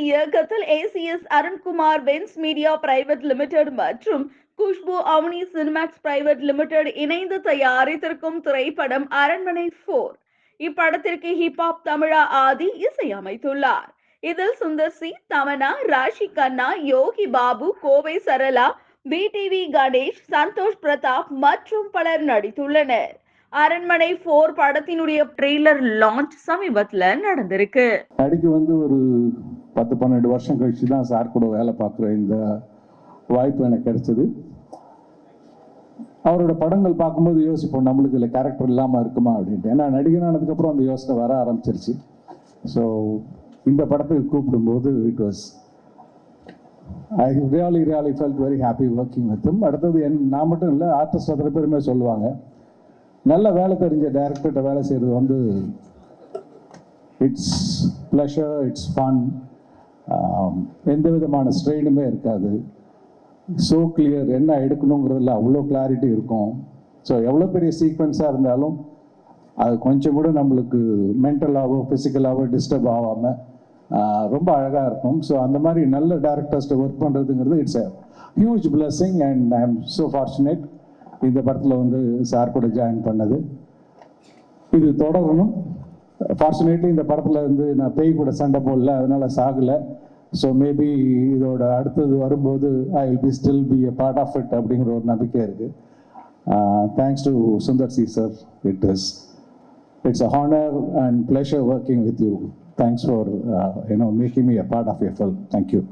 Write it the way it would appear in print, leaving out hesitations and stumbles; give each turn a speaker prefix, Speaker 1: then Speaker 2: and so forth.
Speaker 1: இயக்கத்தில் ACS Arunkumar Benz Media Private Limited மற்றும் Khushbu Avni Cinemax Private Limited இணைந்து தயாரித்திருக்கும் திரைப்படம் அரண்மனை 4. இப்படத்திற்கு ஹிப்ஹாப் தமிழா ஆதி இசையமைத்துள்ளார். இதில் சுந்தர் சி, தமன்னா, ராஷி கண்ணா, யோகி பாபு, கோவை சரளா, பிடிவி கணேஷ், சந்தோஷ் பிரதாப் மற்றும் பலர் நடித்துள்ளனர். அரண்மனை 4 படத்தினுடைய ட்ரெய்லர் லான்ச் சமீபத்துல நடந்திருக்கு.
Speaker 2: நடிக்க ஒரு 10-12 வருஷம் கழிச்சு தான் சார் கூட வேலை பார்க்குற இந்த வாய்ப்பு எனக்கு கிடைச்சது. அவரோட படங்கள் பார்க்கும்போது யோசிப்போம், நம்மளுக்கு இல்லை கேரக்டர் இல்லாமல் இருக்குமா அப்படின்ட்டு. ஏன்னா நடிகனானதுக்கப்புறம் அந்த யோசனை வர ஆரம்பிச்சிருச்சு. ஸோ இந்த படத்துக்கு கூப்பிடும்போது it was I really felt very happy working with him. அடுத்தது நான் மட்டும் இல்லை, ஆர்டிஸ்ட் அத்தனை பேருமே சொல்லுவாங்க, நல்ல வேலை தெரிஞ்ச டைரக்டர்கிட்ட வேலை செய்கிறது இட்ஸ் ப்ளஷர், இட்ஸ் ஃபன், எந்த விதமான ஸ்ட்ரெயினுமே இருக்காது. ஸோ கிளியர், என்ன எடுக்கணுங்கிறதுல அவ்வளோ கிளாரிட்டி இருக்கும். ஸோ எவ்வளோ பெரிய சீக்வன்ஸாக இருந்தாலும் அது கொஞ்சம் கூட நம்மளுக்கு மென்டலாகவோ ஃபிசிக்கலாகவோ டிஸ்டர்ப் ஆகாமல் ரொம்ப அழகாக இருக்கும். ஸோ அந்த மாதிரி நல்ல டேரக்டர்ஸ்ட்டை ஒர்க் பண்ணுறதுங்கிறது it's a huge blessing and I am so fortunate இந்த படத்தில் சார் கூட ஜாயின் பண்ணது. இது தொடரணும். ஃபார்ச்சுனேட்லி இந்த படத்தில் நான் பேய் கூட சண்டை போடல, அதனால் சாகலை. ஸோ மேபி இதோட அடுத்தது வரும்போது I will still be a part of it அப்படிங்கிற ஒரு நம்பிக்கை இருக்குது. Thanks to Sundar C sir. It's a honor and pleasure working with you. Thanks for making me a part of your film. Thank you.